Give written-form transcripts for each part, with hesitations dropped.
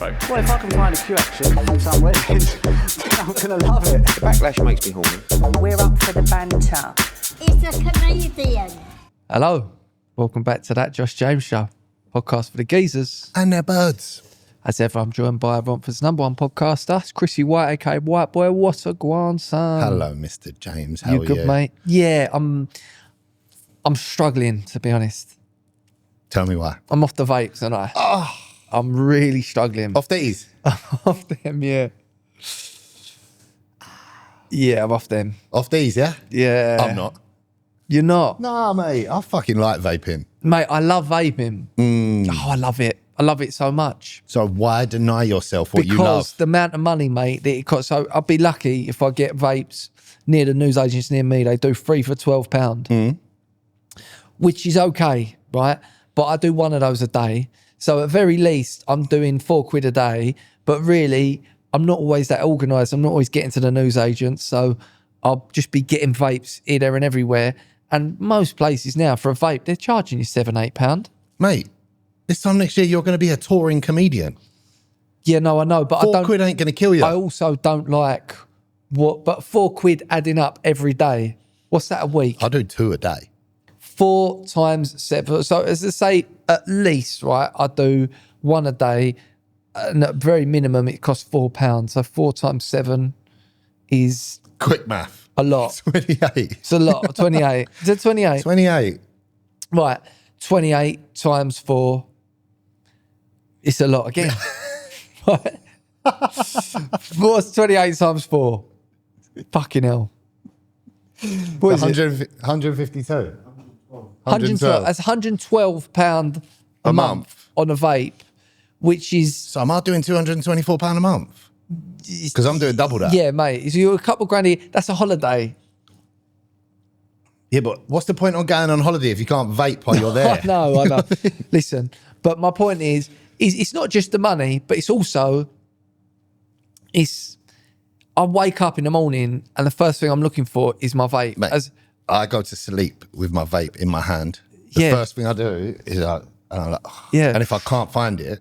Well, if I can find a few action on some weddings, then I'm going to love it. The backlash makes me horny. We're up for the banter. It's a Canadian. Hello, welcome back to That Josh James Show, podcast for the geezers. And their birds. As ever, I'm joined by Romford's number one podcaster, it's Chrissy White, aka White Boy. What a guan, son. Hello, Mr. James. How are you? Good, mate? Yeah, I'm struggling, to be honest. Tell me why. I'm off the vapes, and I'm really struggling. Off these? Off them, yeah. Yeah, I'm off them. Off these, yeah? Yeah. I'm not. You're not? Nah, mate. I fucking like vaping. Mate, I love vaping. Oh, I love it. I love it so much. So why deny yourself what you love? Because the amount of money, mate, that it costs. So I'll be lucky if I get vapes near the newsagents near me. They do 3 for £12, which is okay, right? But I do one of those a day. So at very least, I'm doing £4 a day. But really, I'm not always that organised. I'm not always getting to the newsagents. So I'll just be getting vapes here, there and everywhere. And most places now, for a vape, they're charging you £7, £8. Mate, this time next year, you're going to be a touring comedian. Yeah, no, I know. But I don't. £4 ain't going to kill you. I also don't like but £4 adding up every day. What's that a week? I do 2 a day. 4 times 7. So as I say, at least, right, I do 1 a day. And at very minimum, it costs £4. So 4 times 7 is Quick math. a lot. 28. It's a lot. 28. Is it 28? 28. Right. 28 times 4. It's a lot again. Right. What's 28 times 4? Fucking hell. What is it? 152. 112. That's £112 a month on a vape, which is... So am I doing £224 a month? Because I'm doing double that. Yeah, mate. So you're a couple grand a year. That's a holiday. Yeah, but what's the point on going on holiday if you can't vape while you're there? I know. Listen, but my point is it's not just the money, but it's also... I wake up in the morning and the first thing I'm looking for is my vape. Mate, I go to sleep with my vape in my hand. The first thing I do is and I'm like, and if I can't find it,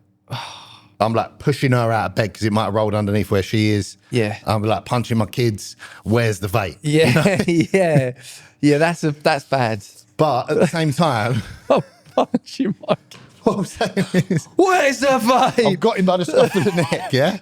I'm like pushing her out of bed because it might have rolled underneath where she is. Yeah. I'm like punching my kids. Where's the vape? Yeah, yeah, that's bad. But at the same time, I'm punching my kids. what I'm saying is, Where's the vape? I've got him by the scruff of the neck, yeah?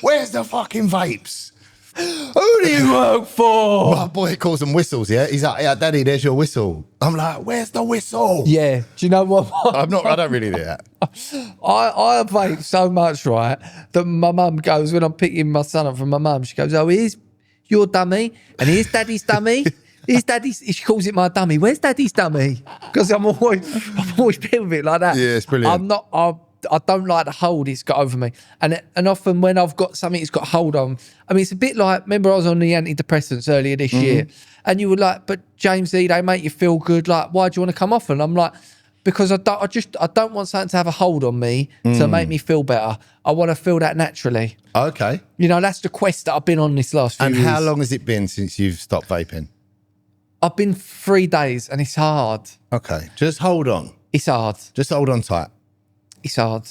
Where's the fucking vapes? Who do you work for? My boy calls them whistles, yeah? He's like, yeah, daddy, there's your whistle. I'm like, where's the whistle? Yeah. Do you know what? I don't really do that. I vape so much, right, that my mum goes, when I'm picking my son up from my mum, she goes, oh, here's your dummy, and here's daddy's dummy. Here's daddy's, she calls it my dummy. Where's daddy's dummy? Because I'm always been with it like that. Yeah, it's brilliant. I don't like the hold it's got over me. And often when I've got something it's got hold on, I mean, it's a bit like, remember I was on the antidepressants earlier this year, and you were like, but Jamesy, they make you feel good. Like, why do you want to come off? And I'm like, because I don't want something to have a hold on me to make me feel better. I want to feel that naturally. Okay. You know, that's the quest that I've been on this last few years. And how long has it been since you've stopped vaping? I've been 3 days and it's hard. Okay. Just hold on. It's hard. Just hold on tight. It's hard.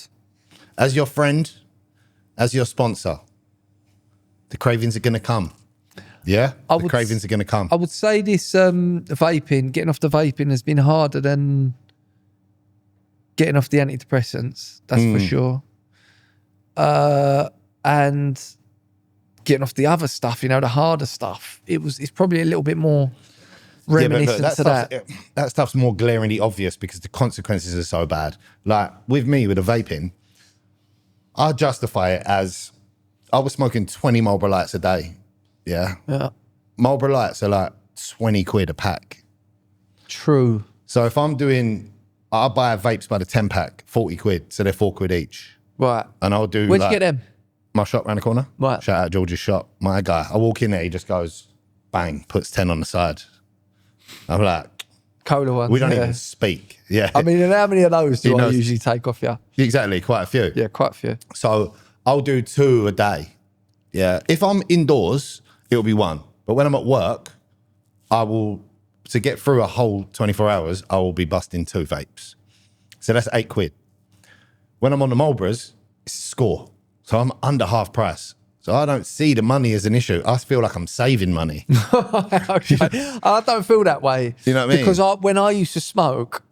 As your friend, as your sponsor, the cravings are going to come. Yeah? The cravings are going to come. I would say this vaping, getting off the vaping has been harder than getting off the antidepressants. That's for sure. And getting off the other stuff, you know, the harder stuff. It's probably a little bit more reminiscent to that. That stuff's more glaringly obvious because the consequences are so bad. Like with me, with the vaping, I justify it as I was smoking 20 Marlboro Lights a day. Yeah. Marlboro Lights are like 20 quid a pack. True. So if I buy vapes by the 10 pack, 40 quid. So they're 4 quid each. Right. And I'll do Where'd you get them? My shop around the corner. Right. Shout out George's shop. My guy. I walk in there, he just goes, bang, puts 10 on the side. I'm like, Cola ones. we don't even speak. Yeah. I mean, and how many of those do I usually take off you? Exactly, quite a few. Yeah, quite a few. So I'll do 2 a day. Yeah. If I'm indoors, it'll be 1. But when I'm at work, to get through a whole 24 hours, I will be busting 2 vapes. So that's 8 quid. When I'm on the Marlboros, it's a score. So I'm under half price. So I don't see the money as an issue. I feel like I'm saving money. Okay. I don't feel that way. You know what I mean? Because when I used to smoke,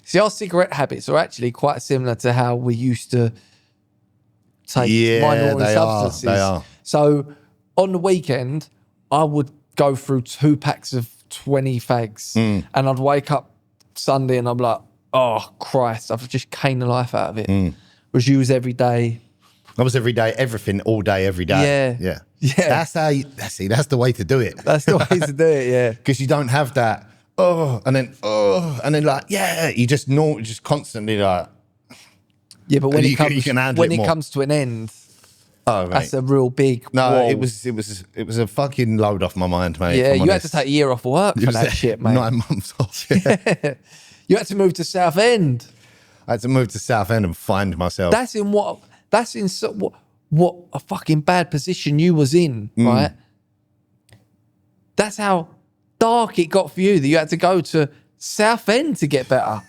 see, our cigarette habits are actually quite similar to how we used to take minority substances. They are. So on the weekend, I would go through 2 packs of 20 fags and I'd wake up Sunday and I'm like, oh, Christ, I've just caned the life out of it. Whereas you was every day. I was every day, everything, all day, every day. Yeah. That's the way to do it. That's the way to do it, yeah. Because you don't have that, and then like, you just constantly like. Yeah, but when you can handle it more. comes to an end, Oh, mate. that's a real big No, wall. it was a fucking load off my mind, mate. Yeah, if I'm you had honest. to take a year off work for that shit, mate. 9 months off. Yeah. You had to move to Southend. I had to move to Southend and find myself. That's in what a fucking bad position you was in, right? That's how dark it got for you that you had to go to Southend to get better.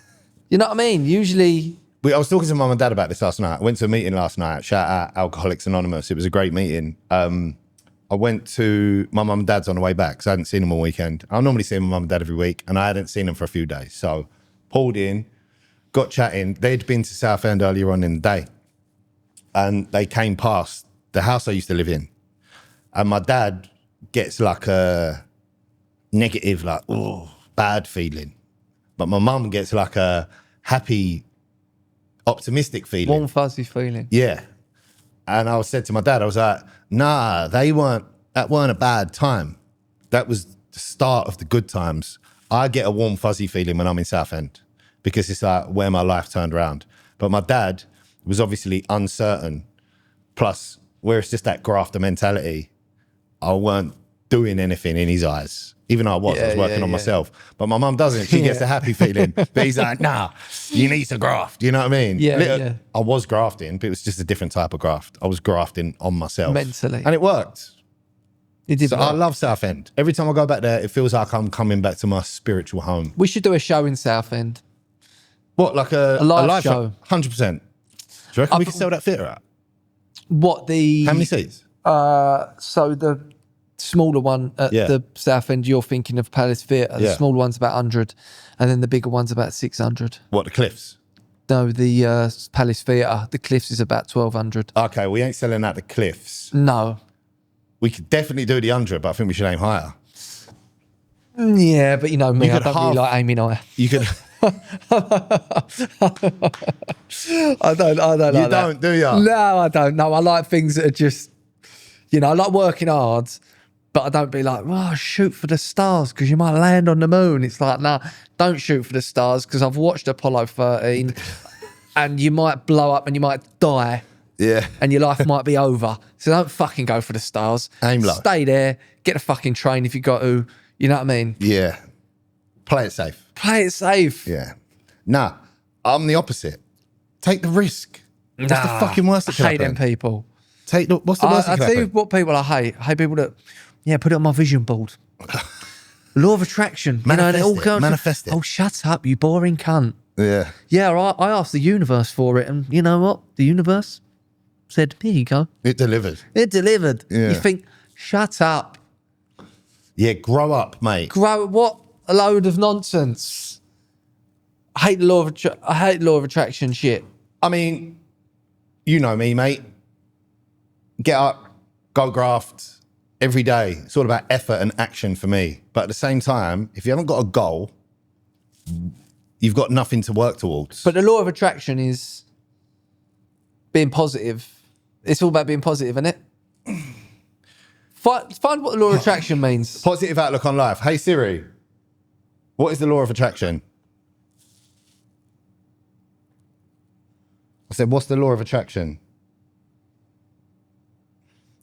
You know what I mean? Usually. I was talking to mum and dad about this last night. I went to a meeting last night. Shout out Alcoholics Anonymous. It was a great meeting. I went to my mum and dad's on the way back because I hadn't seen them all weekend. I normally see my mum and dad every week, and I hadn't seen them for a few days. So pulled in, got chatting. They'd been to Southend earlier on in the day, and they came past the house I used to live in. And my dad gets like a negative, like, oh, bad feeling. But my mum gets like a happy, optimistic feeling. Warm, fuzzy feeling. Yeah. And I said to my dad, I was like, nah, that weren't a bad time. That was the start of the good times. I get a warm, fuzzy feeling when I'm in Southend because it's like where my life turned around. But my dad was obviously uncertain. Plus, where it's just that grafter mentality, I weren't doing anything in his eyes. Even though I was working on myself. But my mum doesn't. She gets a happy feeling. But he's like, nah, you need to graft. You know what I mean? Yeah. I was grafting, but it was just a different type of graft. I was grafting on myself. Mentally. And it worked. It did. So I love Southend. Every time I go back there, it feels like I'm coming back to my spiritual home. We should do a show in Southend. What, like a live show? 100%. Do you reckon we could sell that theatre out? What the... How many seats? So the smaller one at the Southend, you're thinking of Palace Theatre. The smaller one's about 100, and then the bigger one's about 600. What, the Cliffs? No, the Palace Theatre, the Cliffs is about 1,200. Okay, we ain't selling out the Cliffs. No. We could definitely do the 100, but I think we should aim higher. Yeah, but you know me, You I could don't really like aiming higher. You could... I don't like that. You don't, do you? No, I don't. No, I like things that are just, you know, I like working hard, but I don't be like, oh, shoot for the stars because you might land on the moon. It's like, nah, don't shoot for the stars because I've watched Apollo 13 and you might blow up and you might die. Yeah. And your life might be over. So don't fucking go for the stars. Aim low. Stay there. Get a fucking train if you got to. You know what I mean? Yeah. Play it safe. Play it safe. Yeah. Nah, I'm the opposite. Take the risk. What's the fucking worst that can I hate happen? them people. What's the worst that I can tell you happen? what people I hate. I hate people that, put it on my vision board. Law of attraction. Manifest it. Oh, shut up, you boring cunt. Yeah. Yeah, I asked the universe for it, and you know what? The universe said, here you go. It delivered. It delivered. Yeah. You think, shut up. Yeah, grow up, mate. What a load of nonsense. I hate the law of attraction shit. I mean, you know me, mate. Get up, go graft every day. It's all about effort and action for me. But at the same time, if you haven't got a goal, you've got nothing to work towards. But the law of attraction is being positive. It's all about being positive, isn't it? Find what the law of attraction means. Positive outlook on life. Hey, Siri, what is the law of attraction? I said, what's the law of attraction?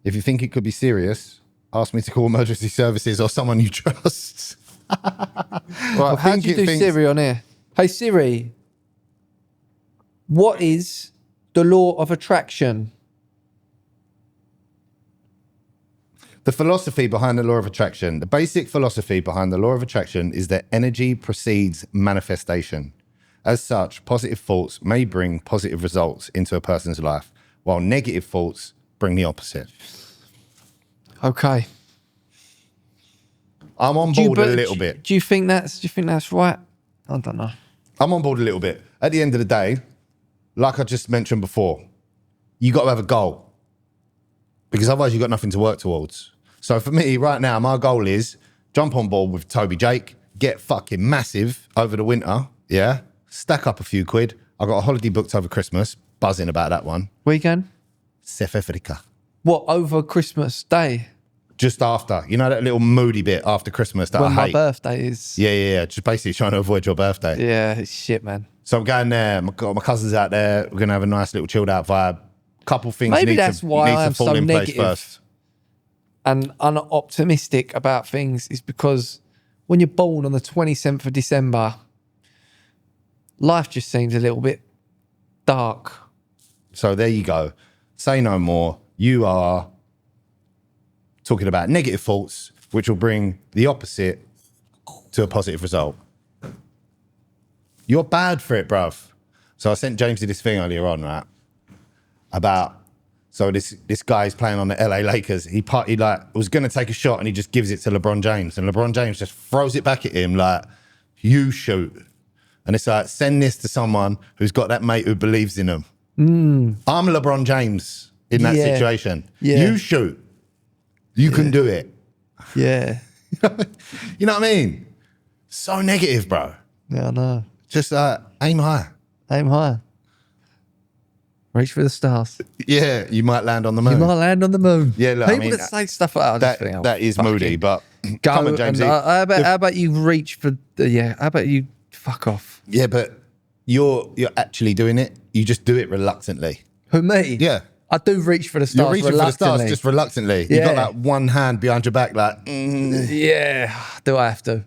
If you think it could be serious, ask me to call emergency services or someone you trust. Right, how do you do Siri on here? Hey, Siri, what is the law of attraction? The philosophy behind the law of attraction. The basic philosophy behind the law of attraction is that energy precedes manifestation. As such, positive thoughts may bring positive results into a person's life, while negative thoughts bring the opposite. Okay. I'm on board a little bit. Do you think that's right? I don't know. I'm on board a little bit. At the end of the day, like I just mentioned before, you got to have a goal because otherwise you've got nothing to work towards. So for me right now, my goal is jump on board with Toby Jake, get fucking massive over the winter, yeah? Stack up a few quid. I got a holiday booked over Christmas, buzzing about that one. Weekend? South Africa. What, over Christmas Day? Just after. You know that little moody bit after Christmas that When I my hate? birthday is. Yeah. Just basically trying to avoid your birthday. Yeah, it's shit, man. So I'm going there. Got my cousins out there. We're going to have a nice little chilled out vibe. Couple things Maybe need that's to, why need I'm to fall so in place negative. first. And unoptimistic about things is because when you're born on the 27th of December, life just seems a little bit dark. So there you go. Say no more. You are talking about negative thoughts, which will bring the opposite to a positive result. You're bad for it, bruv. So I sent Jamesy this thing earlier on, right? About, so this guy's playing on the LA Lakers. He like was going to take a shot and he just gives it to LeBron James. And LeBron James just throws it back at him like, you shoot. And it's like, send this to someone who's got that mate who believes in him. I'm LeBron James in that situation. Yeah. You shoot. You can do it. Yeah. You know what I mean? So negative, bro. Yeah, I know. Just aim high. Aim high. Reach for the stars. Yeah, you might land on the moon. You might land on the moon. Yeah, look, People I mean, that say stuff like that, I just think, oh, that is fuck moody, it. but Go come on, Jamesy. and, how about you reach for how about you fuck off? Yeah, but you're actually doing it. You just do it reluctantly. Who, me? Yeah. I do reach for the stars You're reaching for the stars just reluctantly. You got Yeah. that one hand behind your back like, Yeah. Do I have to?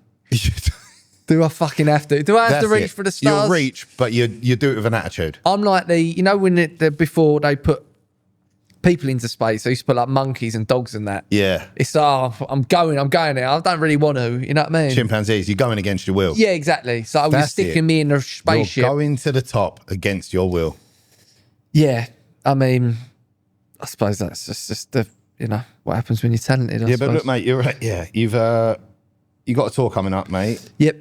Do I fucking have to? Do I have to reach for the stars? You'll reach, but you do it with an attitude. I'm like when before they put people into space, they used to put like monkeys and dogs and that. Yeah. It's I'm going there. I don't really want to. You know what I mean? Chimpanzees, you're going against your will. Yeah, exactly. So you're That's sticking it. me in a spaceship. You're going to the top against your will. Yeah, I mean, I suppose that's just the what happens when you're talented. I Yeah, suppose. but look, mate, you're right. Yeah, you got a tour coming up, mate. Yep.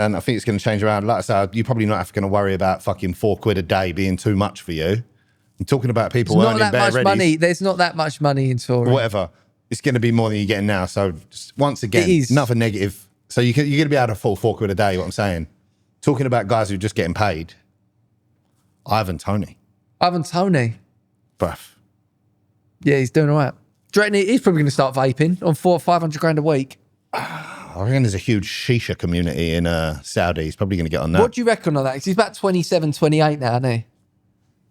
And I think it's going to change around. Like I said, you're probably not going to worry about fucking £4 a day being too much for you. I'm talking about people There's not earning that bare much readies, money. There's not that much money in touring. whatever. It's going to be more than you're getting now. So just once again, It is. another negative. So you're going to be able to afford £4 a day. What I'm saying, talking about guys who are just getting paid. Ivan Toney, Ivan Toney. bruv. Yeah, he's doing all right. Do you reckon he's probably going to start vaping on 400 or 500 grand a week? I reckon there's a huge shisha community in Saudi. He's probably going to get on that. What do you reckon on that? 'Cause he's about 27, 28 now, isn't he?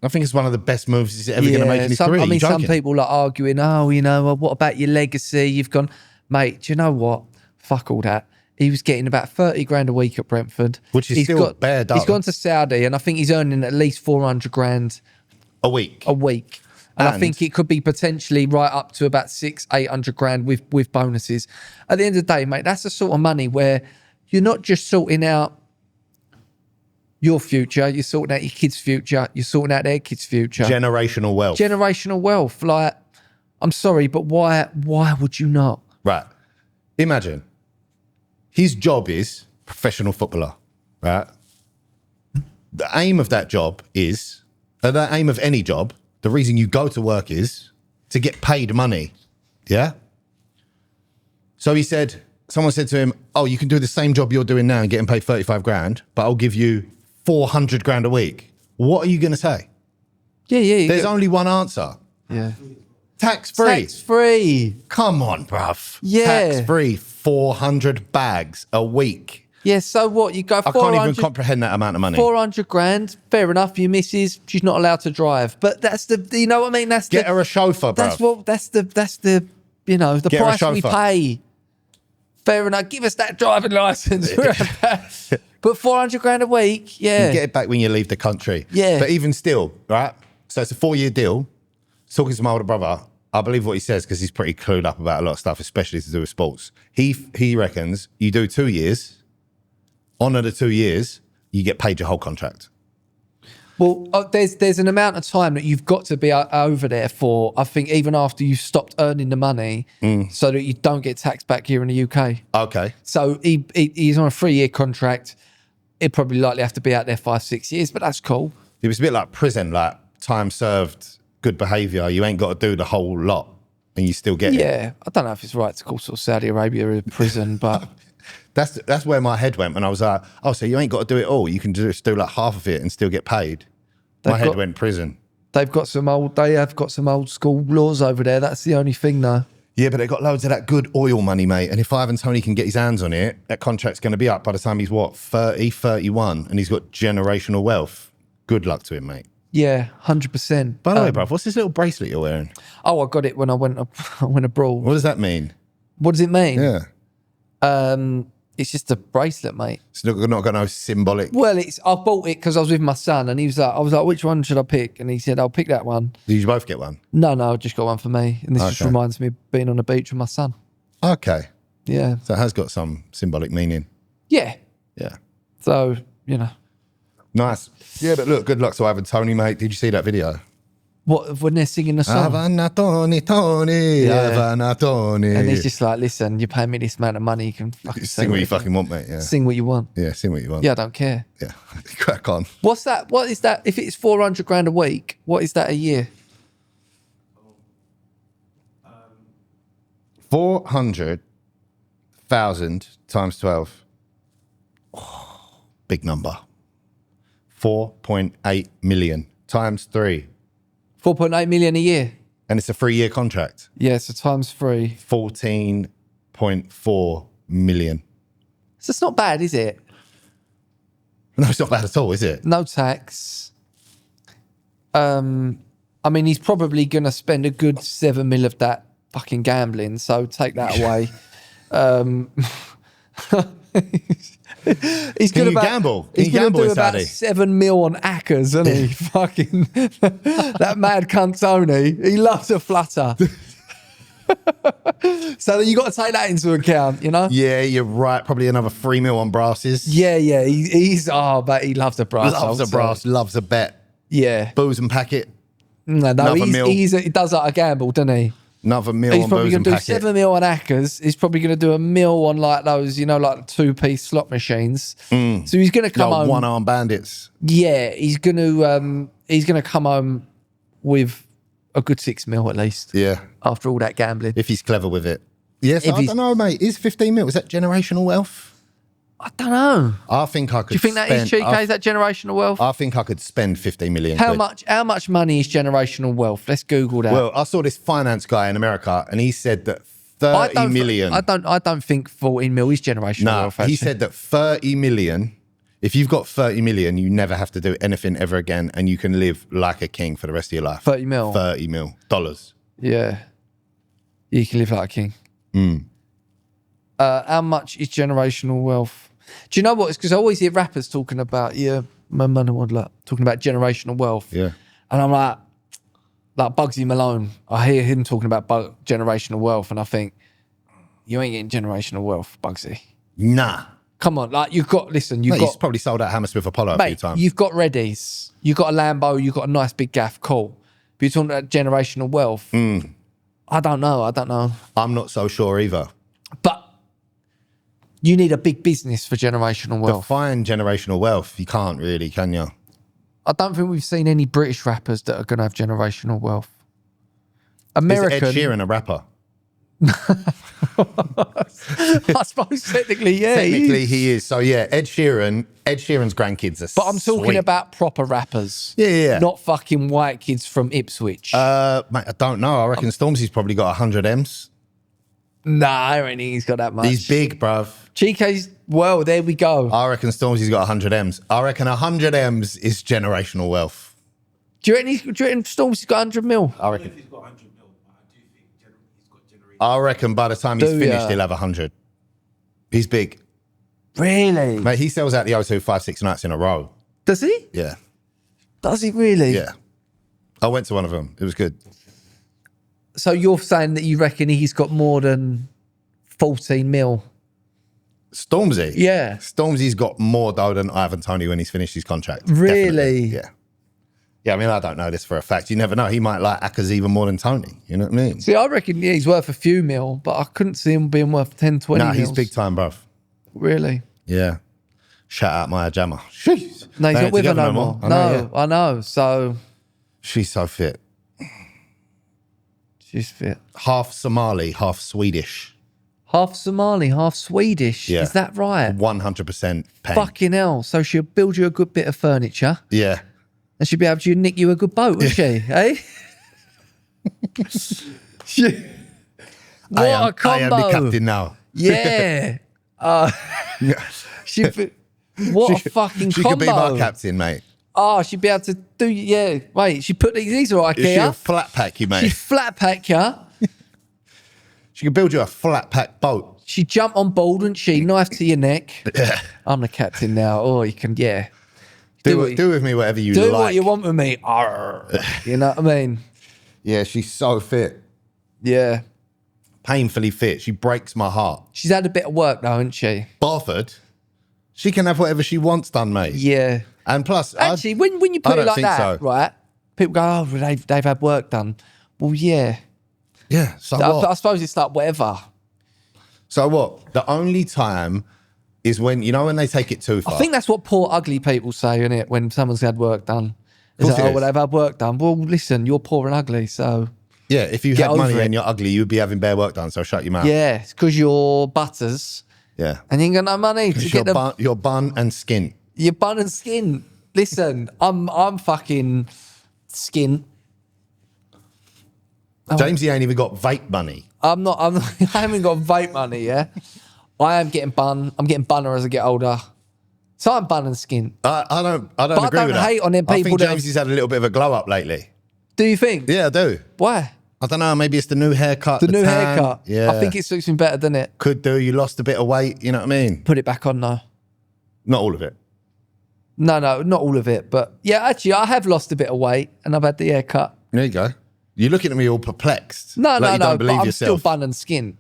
I think it's one of the best moves he's ever going to make in his career. I mean, You're some joking? people are arguing, what about your legacy? You've gone, mate, do you know what? Fuck all that. He was getting about 30 grand a week at Brentford. Which is still bare dough. He's gone to Saudi and I think he's earning at least 400 grand a week. a week. And I And- think it could be potentially right up to about 600-800 grand with bonuses. At the end of the day, mate, that's the sort of money where you're not just sorting out your future, you're sorting out your kids' future, you're sorting out their kids' future. Generational wealth. Generational wealth. Like, I'm sorry, but why would you not? Right. Imagine his job is professional footballer, right? The aim of that job is, the aim of any job, the reason you go to work is to get paid money. Yeah? So someone said to him, oh, you can do the same job you're doing now and getting paid 35 grand, but I'll give you 400 grand a week. What are you going to say? Yeah. There's only one answer. Yeah. Tax-free. Tax-free. Come on, bruv. Yeah. Tax-free, 400 bags a week. Yeah, so what? You go I 400... can't even comprehend that amount of money. 400 grand, fair enough. Your missus, she's not allowed to drive. But that's you know what I mean? Get her a chauffeur, bruv. That's the Get her a price we chauffeur. pay. Fair enough. Give us that driving license. But 400 grand a week, yeah. You get it back when you leave the country. Yeah. But even still, right? So it's a 4-year deal. Talking to my older brother, I believe what he says because he's pretty clued up about a lot of stuff, especially to do with sports. He reckons you do 2 years, honour the 2 years, you get paid your whole contract. Well, there's an amount of time that you've got to be over there for, I think, even after you've stopped earning the money, so that you don't get taxed back here in the UK. Okay. So he's on a 3-year contract. He'd probably likely have to be out there 5-6 years, but that's cool. It was a bit like prison, like time served, good behaviour. You ain't got to do the whole lot and you still get it. Yeah, I don't know if it's right to call sort of Saudi Arabia a prison, but... That's where my head went when I was like, oh, so you ain't got to do it all. You can just do like half of it and still get paid. My head went prison. They have got some old school laws over there. That's the only thing, though. Yeah, but they got loads of that good oil money, mate. And if Ivan Toney can get his hands on it, that contract's going to be up by the time he's, 30, 31, and he's got generational wealth. Good luck to him, mate. Yeah, 100%. By the way, bruv, what's this little bracelet you're wearing? Oh, I got it when I went abroad. What does that mean? What does it mean? Yeah. It's just a bracelet, mate. It's not got no symbolic. Well, I bought it because I was with my son, and I was like, which one should I pick? And he said, I'll pick that one. Did you both get one? No, I just got one for me. And this just Okay. reminds me of being on the beach with my son. Okay. Yeah. So it has got some symbolic meaning. Yeah. Yeah. So, you know. Nice. Yeah, but look, good luck to Ivan Toney, mate. Did you see that video? What, when they're singing the song? Ivan Toney, Yeah. Ivan Toney. And he's just like, listen, you're paying me this amount of money, you can fucking Sing what you fucking want, mate. Yeah. Sing what you want. Yeah, sing what you want. Yeah, I don't care. Yeah. Crack on. What's that? What is that? If it's 400 grand a week, what is that a year? 400,000 times 12. Oh, big number. 4.8 million times 3. 4.8 million a year. And it's a 3-year contract. Yeah, so times 3. 14.4 million. So it's not bad, is it? No, it's not bad at all, is it? No tax. I mean, he's probably going to spend a good 7 mil of that fucking gambling, so take that away. He's Can gonna you gamble? Can He's you going to gamble do in about Saudi? 7 mil on Ackers, isn't he? Fucking that mad cunt Tony. He loves a flutter. So you got to take that into account, you know? Yeah, you're right. Probably another 3 mil on brasses. Yeah. But he loves a brass. Loves a also. brass, loves a bet. Yeah. Booze and packet. No, Another mil. he does like a gamble, doesn't he? Another mil He's on probably booze going and to do packet. 7 mil on Ackers. He's probably going to do a mil on like those, like 2-piece slot machines. So he's going to come home. One-arm bandits. Yeah, he's going to come home with a good 6 mil at least. Yeah. After all that gambling. If he's clever with it. Yes, If I he's- don't know, mate. Is 15 mil, is that generational wealth? I don't know. I think I could Do you think that is cheeky? Is that generational wealth? I think I could spend 15 million How quid. much money is generational wealth? Let's Google that. Well, I saw this finance guy in America and he said that 30 million. I don't think 14 mil is generational No, wealth. Actually. he said that 30 million, if you've got 30 million, you never have to do anything ever again and you can live like a king for the rest of your life. 30 mil. 30 mil dollars. Yeah. You can live like a king. How much is generational wealth? Do you know what? It's because I always hear rappers talking about, my money would like talking about generational wealth. Yeah. And I'm like Bugsy Malone. I hear him talking about generational wealth and I think, you ain't getting generational wealth, Bugsy. Nah. Come on, like you've got, listen, Mate, he's probably sold out Hammersmith Apollo a few mate, times. you've got Reddies, you've got a Lambo, you've got a nice big gaff, cool. But you're talking about generational wealth. I don't know. I'm not so sure either. But you need a big business for generational wealth. Define generational wealth. You can't really, can you? I don't think we've seen any British rappers that are going to have generational wealth. American. Is Ed Sheeran a rapper? I suppose technically, yeah. Technically, he is. So yeah, Ed Sheeran's grandkids are. But I'm talking sweet. about proper rappers. Yeah. Not fucking white kids from Ipswich. Mate, I don't know. I reckon Stormzy's probably got 100 M's. nah, I don't think he's got that much. He's big, bruv. Chico's, well, there we go. I reckon Stormzy's got 100 M's. I reckon 100 M's is generational wealth. Do you reckon Stormzy's got 100 mil? I reckon. I reckon by the time he's Do finished, ya? he'll have 100. He's big. Really? Mate, he sells out the O2 5-6 nights in a row. Does he? Yeah. Does he really? Yeah. I went to one of them. It was good. So you're saying that you reckon he's got more than 14 mil? Stormzy? Yeah. Stormzy's got more dough than Ivan Toney when he's finished his contract. Really? Definitely. Yeah. Yeah, I mean, I don't know this for a fact. You never know. He might like Ackers even more than Tony. You know what I mean? See, I reckon he's worth a few mil, but I couldn't see him being worth 10, 20 Nah, mils. he's big time, bruv. Really? Yeah. Shout out Maya Jama. Sheesh. No, he's They not ain't with her together no more. I know, yeah. I know. So She's so fit. she's fit. Half Somali, half Swedish. Half Somali, half Swedish. Yeah. Is that right? 100% pain. Fucking hell. So she'll build you a good bit of furniture Yeah. and she'll be able to nick you a good boat, won't she? Eh? What a combo. I am the captain now. Yeah. What a fucking She combo. could be my captain, mate. Oh, she'd be able to do, yeah. Wait, she put these are She'll IKEA. flat pack you, She mate. flat pack you. She can build you a flat pack boat. She jump on board, wouldn't she? Knife to your neck. Yeah. I'm the captain now. Oh, you can, yeah. Do what- with me whatever you Do like. what you want with me. Arr. You know what I mean? Yeah, she's so fit. Yeah. Painfully fit. She breaks my heart. She's had a bit of work though, hasn't she? Barford, she can have whatever she wants done, mate. Yeah. And plus, Actually, when you I put it don't like think that, so. right? People go, oh, they've had work done. Well, yeah. yeah, so I what? suppose it's like whatever. So what? The only time is when, you know, when they take it too far. I think that's what poor ugly people say, isn't it? When someone's had work done. It's course like, it oh, well, is. they've had work done. Well, listen, you're poor and ugly, so yeah, if you Get had money over it. and you're ugly, you'd be having bare work done, so shut your mouth. yeah, it's because you're butters Yeah. and you ain't got no money to It's get your bun and skin. your bun and skin. Listen, I'm fucking skin. Jamesy ain't even got vape money. I'm not, I haven't got vape money, yeah? I am getting bun. I'm getting bunner as I get older. So I'm bun and skin. I don't I agree don't with that. hate on them I people think that- Jamesy's had a little bit of a glow up lately. Do you think? Yeah, I do. Why? I don't know. Maybe it's the new haircut. The new tan. haircut. Yeah. I think it suits me better, doesn't it? Could do. You lost a bit of weight. You know what I mean? Put it back on now. Not all of it. No, not all of it. But yeah, actually, I have lost a bit of weight and I've had the haircut. There you go. You're looking at me all perplexed. No, like you don't but believe I'm yourself. still bun and skin.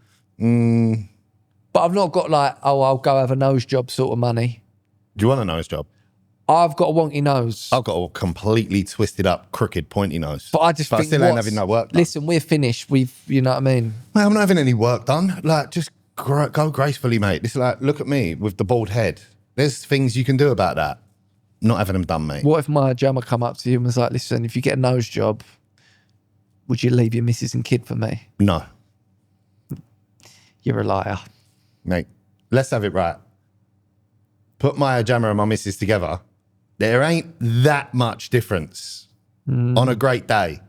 But I've not got like, oh, I'll go have a nose job sort of money. Do you want a nose job? I've got a wonky nose. I've got a completely twisted up, crooked, pointy nose. But I just think I still ain't what's- having no work done. Listen, we're finished. You know what I mean? Mate, I'm not having any work done. Like, just go gracefully, mate. It's like, look at me with the bald head. There's things you can do about that. Not having them done, mate. What if my jammer come up to you and was like, listen, if you get a nose job, would you leave your missus and kid for me? No, You're a liar. mate. Let's have it right. Put my jammer and my missus together. There ain't that much difference on a great day.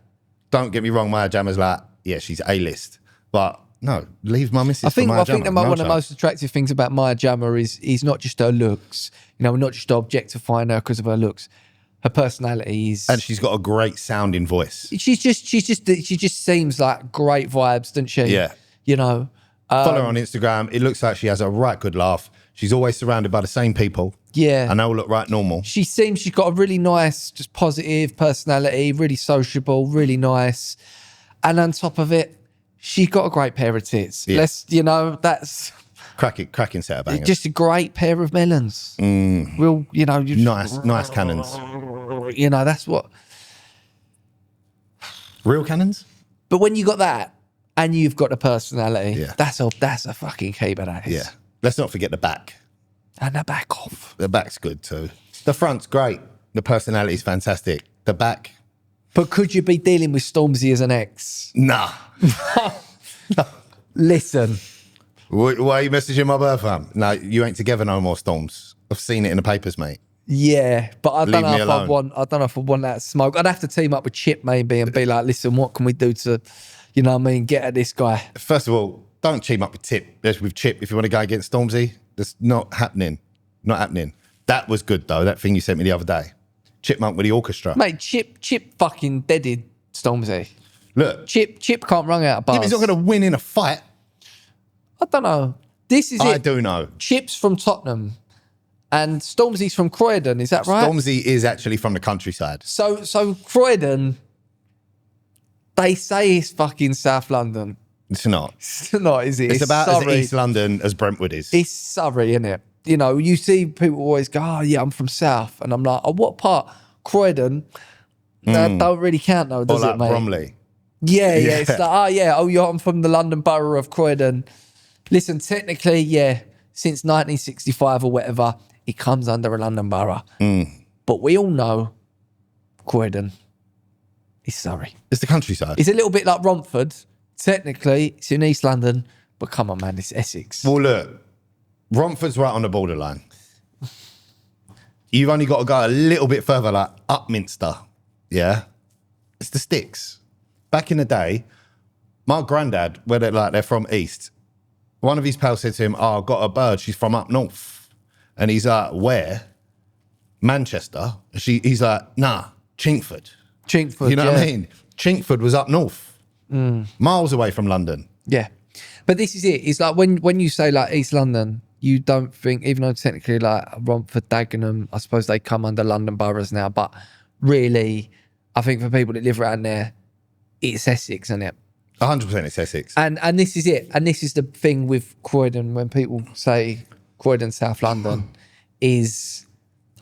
Don't get me wrong. My jammer's like, yeah, she's A-list. But no, leave my missus I think for my that jammer. one No of the chance. most attractive things about Maya Jama is not just her looks. You know, we're not just objectifying her because of her looks. Her personality is, And she's got a great sounding voice. she just seems like great vibes, doesn't she? Yeah. You know, Follow her on Instagram. It looks like she has a right good laugh. She's always surrounded by the same people. yeah. And they all look right normal. She's got a really nice, just positive personality, really sociable, really nice. And on top of it, she got a great pair of tits. Yeah. That's Cracking set of bangers. just a great pair of melons. Real, you know, nice cannons. You know, that's what. Real cannons? But when you got that and you've got the personality, Yeah. that's a fucking keeper, that is. Yeah. Let's not forget the back. And the back off. The back's good too. The front's great. The personality's fantastic. The back, But could you be dealing with Stormzy as an ex? nah. Listen, Why are you messaging my birth fam? No, you ain't together no more, Storms. I've seen it in the papers, mate. yeah, but I Leave don't know me if alone. I don't know if I want that smoke. I'd have to team up with Chip maybe and be like, listen, what can we do to, you know what I mean, get at this guy? First of all, don't team up with Chip if you want to go against Stormzy. That's not happening. Not happening. That was good though, that thing you sent me the other day. Chipmunk with the orchestra. Mate, Chip fucking deaded Stormzy. Look, Chip can't run out of bars. he's not going to win in a fight. I don't know. This is I it. do know. Chip's from Tottenham and Stormzy's from Croydon, is that right? Stormzy is actually from the countryside. So Croydon, they say it's fucking South London. It's not. It's not, is it? It's about Surrey. as East London as Brentwood is. It's Surrey, isn't it? You know, you see people always go, oh, yeah, I'm from South. And I'm like, oh, what part? Croydon. That don't really count though, does or like it, mate? Bromley. Yeah. It's like, I'm from the London borough of Croydon. Listen, technically, since 1965 or whatever, it comes under a London borough. But we all know Croydon is Surrey. It's the countryside. It's a little bit like Romford. Technically, it's in East London, but come on, man, it's Essex. Well, look, Romford's right on the borderline. You've only got to go a little bit further, like Upminster. Yeah, it's the sticks. Back in the day, my granddad, where they're from East, one of his pals said to him, "Oh, I've got a bird. She's from up north," and he's like, "Where?" Manchester. He's like, "Nah, Chinkford." Chinkford, You know what I mean? Chinkford was up north, miles away from London. Yeah. But this is it. It's like when you say like East London, you don't think, even though technically like Romford, Dagenham, I suppose they come under London boroughs now, but really, I think for people that live around there, it's Essex, isn't it? 100% it's Essex. And this is it. And this is the thing with Croydon, when people say Croydon, South London, is,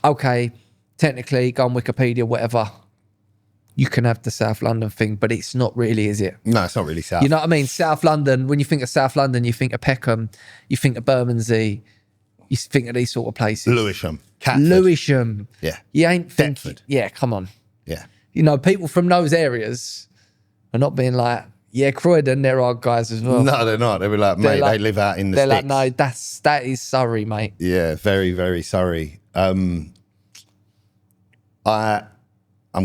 okay, technically, go on Wikipedia, whatever, you can have the South London thing, but it's not really, is it? No, it's not really South. You know what I mean? South London, when you think of South London, you think of Peckham, you think of Bermondsey, you think of these sort of places. Lewisham, Catford. Lewisham. Yeah. You ain't thinking. Deptford. Yeah, come on. Yeah. You know, people from those areas are not being like, yeah, Croydon, there are guys as well. No, they're not. They'll be like, mate, they live out in the They're sticks. like, no, that is Surrey, mate. Yeah, very, very Surrey. I'm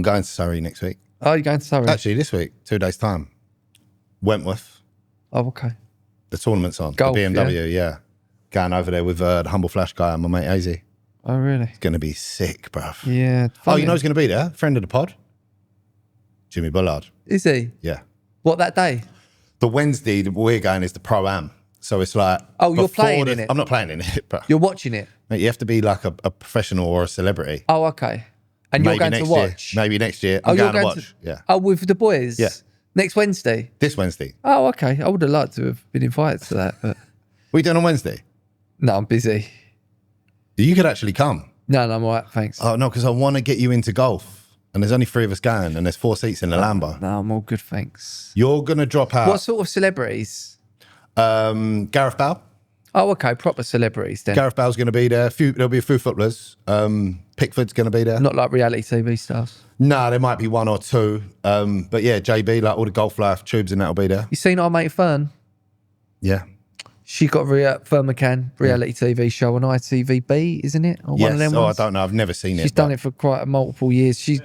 going to Surrey next week. Oh, you're going to Surrey? Actually, this week, 2 days' time. Wentworth. Oh, okay. The tournament's on. Golf, the BMW, yeah. Going over there with the Humble Flash guy and my mate AZ. Oh, really? It's going to be sick, bruv. Yeah. Oh, funny. you know who's going to be there? Friend of the pod? Jimmy Bullard. Is he? Yeah. What, that day? The Wednesday that we're going is the Pro-Am. So it's like... Oh, you're before playing in it? I'm not playing in it, bro. You're watching it? Mate, you have to be like a professional or a celebrity. Oh, okay. And you're going to watch? Maybe next year. I'm going to watch. Yeah. Oh, with the boys? Yeah. Next Wednesday? This Wednesday. Oh, okay. I would have liked to have been invited to that, but What are you doing on Wednesday? no, I'm busy. You could actually come. No, I'm all right, thanks. Oh, no, because I want to get you into golf. And there's only 3 of us going and there's 4 seats in the Lambo. No, I'm all good, thanks. You're going to drop out. What sort of celebrities? Gareth Bale. Oh, okay, proper celebrities then. Gareth Bale's going to be there. There'll be a few footballers. Pickford's going to be there. Not like reality TV stars. No, there might be 1 or 2. But yeah, JB, like all the Golf Life tubes and that'll be there. You seen our mate Fern? Yeah. She got Fern McCann, reality TV show on ITVB, isn't it? Or Yes. one of them Oh, I ones? don't know. I've never seen it. She's done it for quite multiple years. Yeah,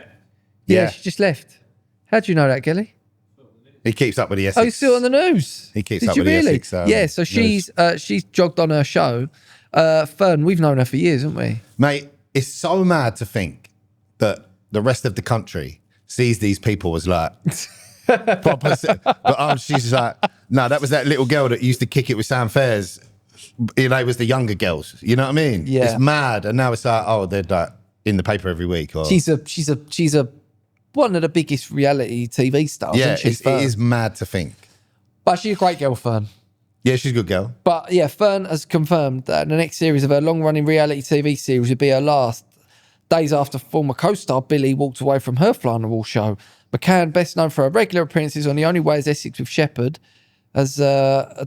Yeah. she just left. How do you know that, Gelly? He keeps up with the Essex. Oh, you're still on the news. He keeps Did up you with the really? Essex, Yeah, so she's jogged on her show. Fern, we've known her for years, haven't we? Mate, it's so mad to think that the rest of the country sees these people as like proper. But she's like, no, that was that little girl that used to kick it with Sam Fairs. You know, it was the younger girls. You know what I mean? Yeah. It's mad. And now it's like, oh, they're like in the paper every week. Or, She's a one of the biggest reality TV stars. yeah, Isn't she, it Fern? is mad to think. But she's a great girl, Fern. Yeah, she's a good girl. But yeah, Fern has confirmed that the next series of her long-running reality TV series would be her last. Days after former co-star Billy walked away from her fly on the wall show, McCann, best known for her regular appearances on The Only Way is Essex with Shepherd, has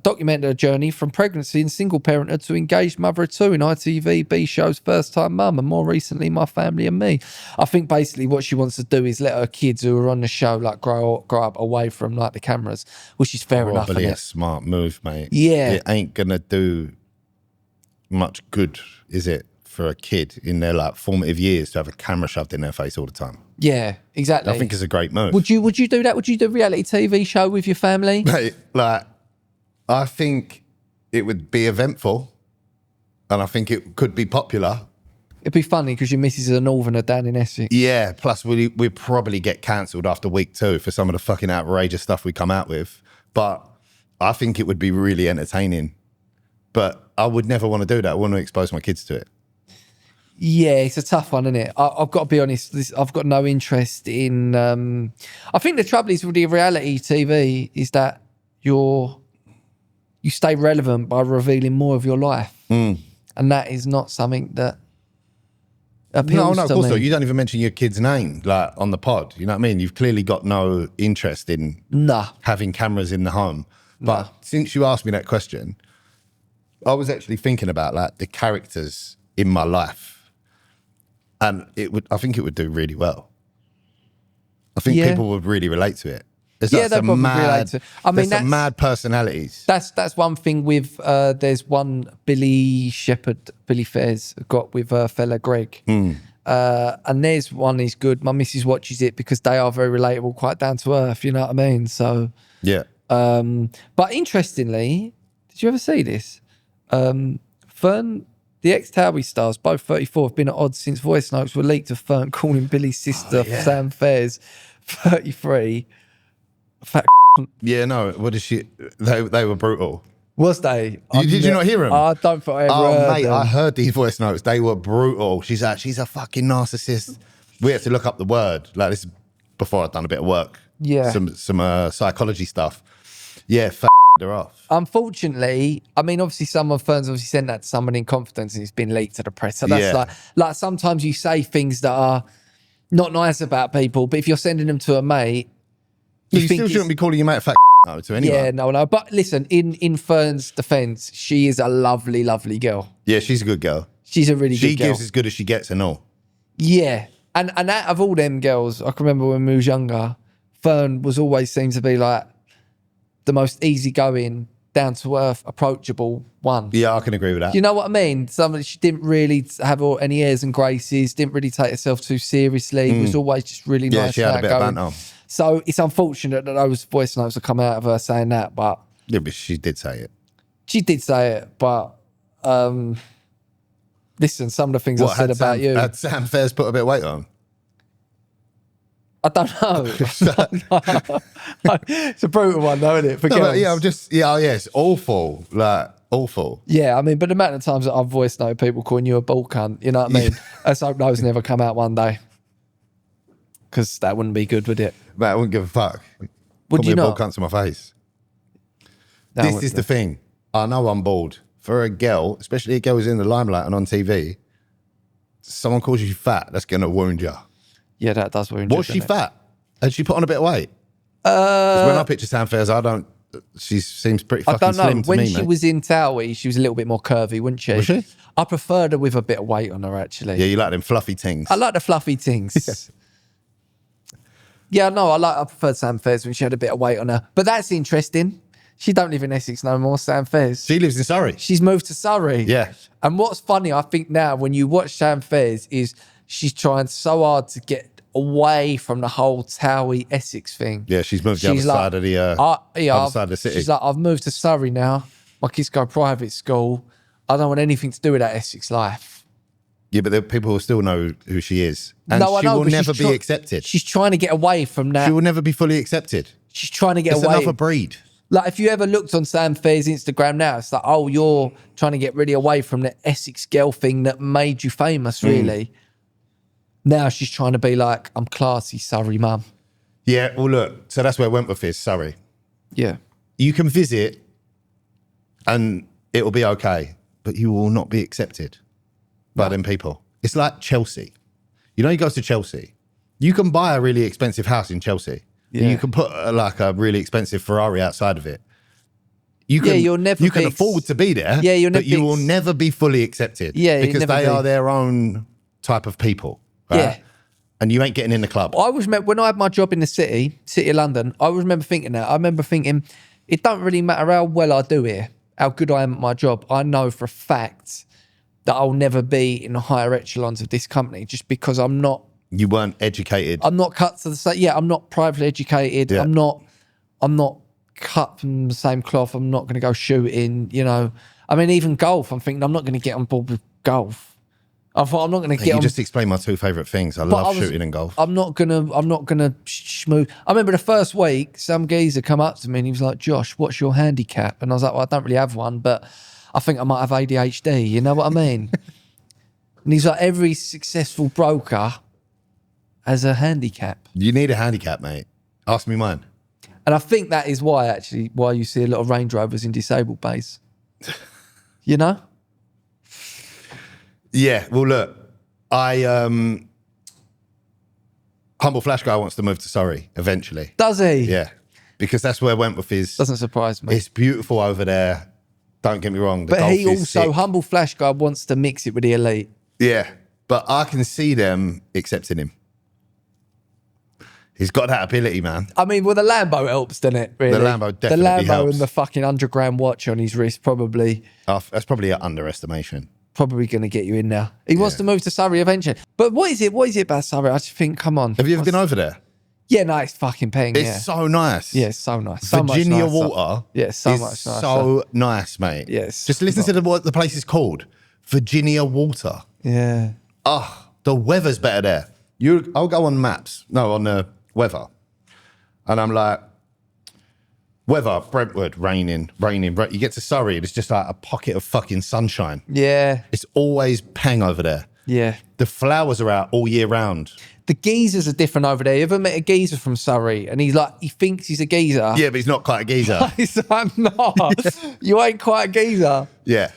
documented her journey from pregnancy and single parenthood to engaged mother of 2 in ITVB show's First Time Mum, and more recently, My Family and Me. I think basically what she wants to do is let her kids who are on the show like grow up away from like the cameras, which is fair enough. Probably Isn't a it? smart move, mate. Yeah. It ain't going to do much good, is it, for a kid in their like formative years to have a camera shoved in their face all the time? Yeah, exactly. I think it's a great move. Would you do that? Would you do a reality TV show with your family? Mate, like, I think it would be eventful and I think it could be popular. It'd be funny because your missus is a northerner down in Essex. Yeah, plus we'd probably get cancelled after week 2 for some of the fucking outrageous stuff we come out with. But I think it would be really entertaining. But I would never want to do that. I want to expose my kids to it. Yeah, it's a tough one, isn't it? I've got to be honest. I've got no interest in. I think the trouble is with the reality TV is that you stay relevant by revealing more of your life, and that is not something that appeals No, of to course me. not. You don't even mention your kid's name like on the pod. You know what I mean? You've clearly got no interest in having cameras in the home. But since you asked me that question, I was actually thinking about like the characters in my life, and I think it would do really well. I think people would really relate to it. There's Yeah, like they some probably mad, relate to it. I mean, there's some mad personalities. That's one thing with there's one Billy Fairs got with fella Greg. And there's one is good. My missus watches it because they are very relatable, quite down to earth, you know what I mean? So Yeah. but interestingly, did you ever see this? Fern, the ex-Towie stars, both 34, have been at odds since voice notes were leaked of Fern calling Billy's sister, Sam Fairs, 33. Fat. Yeah, no. What is she? They were brutal. Was they? Did you not hear them? I don't think I ever heard mate, them. I heard these voice notes. They were brutal. She's a fucking narcissist. We had to look up the word. Like this is before I'd done a bit of work. Yeah. Some psychology stuff. Yeah, her off. Unfortunately, I mean, obviously, some of Fern's obviously sent that to someone in confidence and it's been leaked to the press. So that's like sometimes you say things that are not nice about people, but if you're sending them to a mate, you still shouldn't be calling your mate a fat no to anyone. Yeah, no. But listen, in Fern's defense, she is a lovely, lovely girl. Yeah, she's a good girl. She's a really good girl. She gives as good as she gets and all. Yeah. And out of all them girls, I can remember when we was younger, Fern was always seemed to be like the most easygoing, down to earth, approachable one. Yeah, I can agree with that. You know what I mean? Somebody she didn't really have any airs and graces, didn't really take herself too seriously. Was always just really nice. Yeah, she had a bit of banter. So it's unfortunate that those voice notes have come out of her saying that, but yeah, but she did say it. She did say it, but listen, some of the things I said about you. Had Sam Fairs put a bit of weight on? I don't know. It's a brutal one, though, isn't it? For girls. It's awful. Like, awful. Yeah, I mean, but the amount of times that I've voice noted people calling you a ball cunt, you know what I mean? Let's hope those never come out one day. Because that wouldn't be good, would it? Mate, I wouldn't give a fuck. Would you me a not? ball cunt to my face. This is the thing. I know I'm bald. For a girl, especially a girl who's in the limelight and on TV, someone calls you fat, that's going to wound you. Yeah, that does wound you. Was she fat? Had she put on a bit of weight? Because when I picture Sam Fairs, she seems pretty fucking slim to me, When she was in Towie, she was a little bit more curvy, wasn't she? Was she? I preferred her with a bit of weight on her, actually. Yeah, you like them fluffy things. I like the fluffy things. Yeah, no, I preferred Sam Fairs when she had a bit of weight on her. But that's interesting. She don't live in Essex no more, Sam Fairs. She lives in Surrey. She's moved to Surrey. Yeah. And what's funny, I think now, when you watch Sam Fairs, is she's trying so hard to get away from the whole Towie Essex thing. Yeah, she's moved the other side of the other side of the city. She's like, I've moved to Surrey now. My kids go private school. I don't want anything to do with that Essex life. Yeah, but the people will still know who she is. And No, I she know, will but never she's be accepted. She's trying to get away from that. She will never be fully accepted. She's trying to get It's away. another breed. Like, if you ever looked on Sam Fairs' Instagram now, it's like, oh, you're trying to get really away from the Essex girl thing that made you famous, really. Now she's trying to be like, I'm classy, Surrey mum. Yeah, well, look, so that's where Wentworth is, Surrey. Yeah. You can visit and it'll be okay, but you will not be accepted by them people. It's like Chelsea. You know, you go to Chelsea, you can buy a really expensive house in Chelsea. Yeah. You can put like a really expensive Ferrari outside of it. You can, you'll never you can be afford to be there, Yeah, but you will never be fully accepted. Yeah, because they are their own type of people. Right? Yeah. And you ain't getting in the club. I always remember when I had my job in the city of London, I always remember thinking that. I remember thinking, it don't really matter how well I do here, how good I am at my job. I know for a fact that I'll never be in the higher echelons of this company just because I'm not. You weren't educated. I'm not cut to the same. Yeah, I'm not privately educated. Yeah. I'm not cut from the same cloth. I'm not going to go shooting. You know, I mean, even golf. I'm thinking I'm not going to get on board with golf. I thought I'm not going to get You on. just explained my two favourite things. I love shooting and golf. I'm not gonna schmoo. I remember the first week, some geezer come up to me and he was like, "Josh, what's your handicap?" And I was like, "Well, I don't really have one, but I think I might have ADHD. You know what I mean?" And he's like, "Every successful broker has a handicap." You need a handicap, mate. Ask me mine. And I think that is why you see a lot of Range Rovers in disabled bays. You know? Yeah, well, look, Humble Flash Guy wants to move to Surrey eventually. Does he? Yeah, because that's where Wentworth is. Doesn't surprise me. It's beautiful over there. Don't get me wrong. The But golf he is also, sick. Humble Flash Guy, wants to mix it with the elite. Yeah, but I can see them accepting him. He's got that ability, man. I mean, well, the Lambo helps, doesn't it? Really? The Lambo definitely The Lambo helps. and the fucking £100 watch on his wrist probably That's probably an underestimation. going to get you in now. He wants to move to Surrey eventually. But what is it? What is it about Surrey? I just think, come on. Have you ever been over there? Yeah, no, it's fucking peng. It's so nice. Yeah, it's so nice. So Virginia much nicer. water. Yeah, so is much nicer. so nice, mate. Yes. Just listen to what the place is called. Virginia water. Yeah. Oh, the weather's better there. I'll go on maps. No, on the weather. And I'm like, weather, Brentwood, raining. You get to Surrey, and it's just like a pocket of fucking sunshine. Yeah. It's always peng over there. Yeah. The flowers are out all year round. The geezers are different over there. You ever met a geezer from Surrey? And he thinks he's a geezer. Yeah, but he's not quite a geezer. He's like, I'm not. You ain't quite a geezer. Yeah.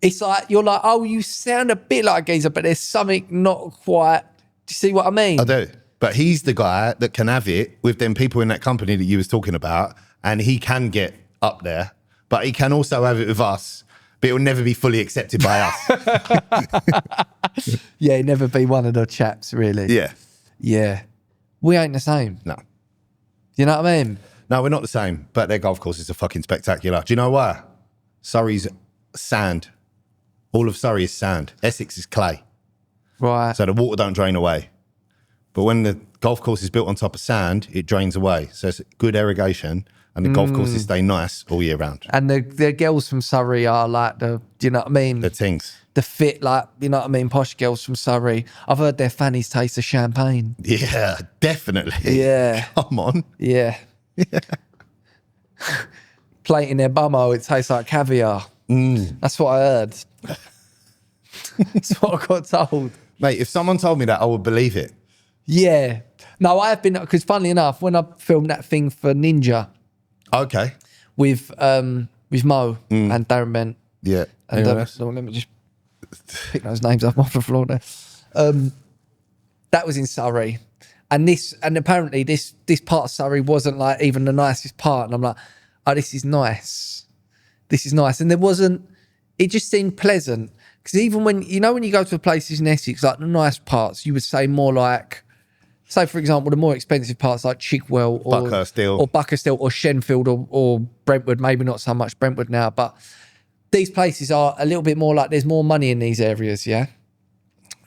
It's like, you're like, oh, you sound a bit like a geezer, but there's something not quite. Do you see what I mean? I do. But he's the guy that can have it with them people in that company that you was talking about, and he can get up there, but he can also have it with us, but it will never be fully accepted by us. Yeah, never be one of the chaps, really. Yeah. Yeah. We ain't the same. No. You know what I mean? No, we're not the same, but their golf courses are fucking spectacular. Do you know why? Surrey's sand. All of Surrey is sand. Essex is clay. Right. So the water don't drain away. But when the golf course is built on top of sand, it drains away. So it's good irrigation, and the golf courses stay nice all year round. And the girls from Surrey are like do you know what I mean? The things. The fit, like, you know what I mean? Posh girls from Surrey. I've heard their fannies taste of champagne. Yeah, definitely. Yeah. Come on. Yeah. Plating their bummo, it tastes like caviar. That's what I heard. That's what I got told. Mate, if someone told me that, I would believe it. Yeah. No, I have been, because funnily enough, when I filmed that thing for Ninja Okay. with Mo and Darren Bent, Yeah. and Anyone else? let me just pick those names up off the floor there. That was in Surrey. And apparently this part of Surrey wasn't like even the nicest part. And I'm like, oh, this is nice. This is nice. And it just seemed pleasant. Because even when you go to places in Essex, like the nice parts, you would say more like, say, for example, the more expensive parts like Chigwell or Buckersteel or Shenfield or Brentwood, maybe not so much Brentwood now, but these places are a little bit more like there's more money in these areas, yeah?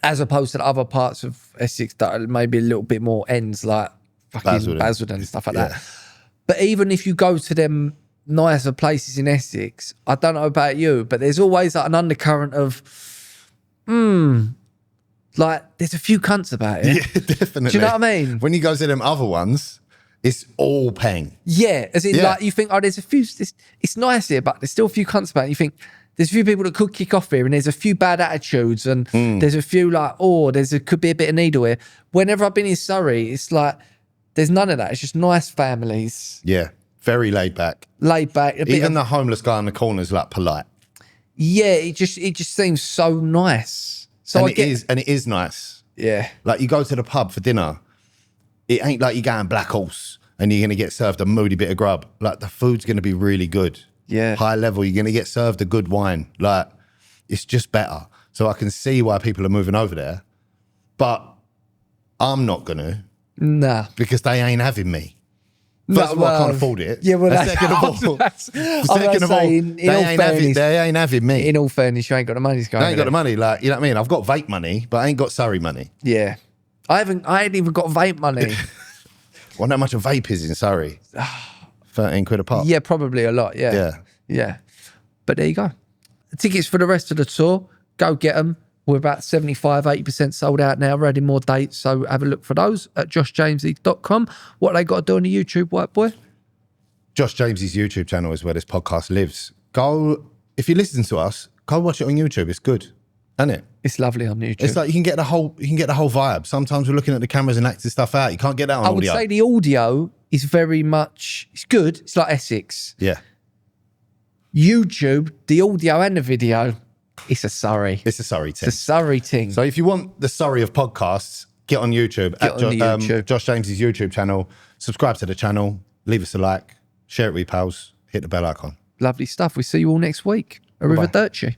As opposed to the other parts of Essex that are maybe a little bit more ends, like fucking Basildon and stuff like that. But even if you go to them nicer places in Essex, I don't know about you, but there's always like an undercurrent of, like there's a few cunts about it. Yeah, definitely. Do you know what I mean? When you go to them other ones, it's all peng. Yeah, as in like you think, oh, there's a few, it's nice here, but there's still a few cunts about it. You think there's a few people that could kick off here, and there's a few bad attitudes, and there's a few like, oh, could be a bit of needle here. Whenever I've been in Surrey, it's like there's none of that. It's just nice families. Yeah, very laid back. Laid back. Even the homeless guy in the corner is like polite. Yeah, it just seems so nice. So and it is nice. Yeah. Like you go to the pub for dinner, it ain't like you're going Black Horse and you're going to get served a moody bit of grub. Like the food's going to be really good. Yeah. High level, you're going to get served a good wine. Like it's just better. So I can see why people are moving over there. But I'm not going to. Nah. Because they ain't having me. First of all, I can't afford it. Yeah, well, and second of all, they ain't having me. In all fairness, you ain't got the money to go. I ain't got the money. Like, you know what I mean? I've got vape money, but I ain't got Surrey money. Yeah. I ain't even got vape money. Wonder how much a vape is in Surrey. 13 quid a pop. Yeah, probably a lot. Yeah. Yeah. But there you go. The tickets for the rest of the tour, go get them. We're about 75-80% sold out now. We're adding more dates, so have a look for those at joshjamesy.com. What they got to do on the YouTube, white boy? Josh Jamesy's YouTube channel is where this podcast lives. Go, if you listen to us, go watch it on YouTube. It's good, isn't it? It's lovely on YouTube. It's like you can get the whole vibe. Sometimes we're looking at the cameras and acting stuff out. You can't get that on audio. I would say the audio is very much, it's good. It's like Essex. Yeah. YouTube, the audio and the video, It's a Surrey. It's a Surrey thing. It's a Surrey thing. So if you want the Surrey of podcasts, get on YouTube. YouTube. Josh James's YouTube channel. Subscribe to the channel. Leave us a like. Share it with your pals. Hit the bell icon. Lovely stuff. We see you all next week. Arrivederci.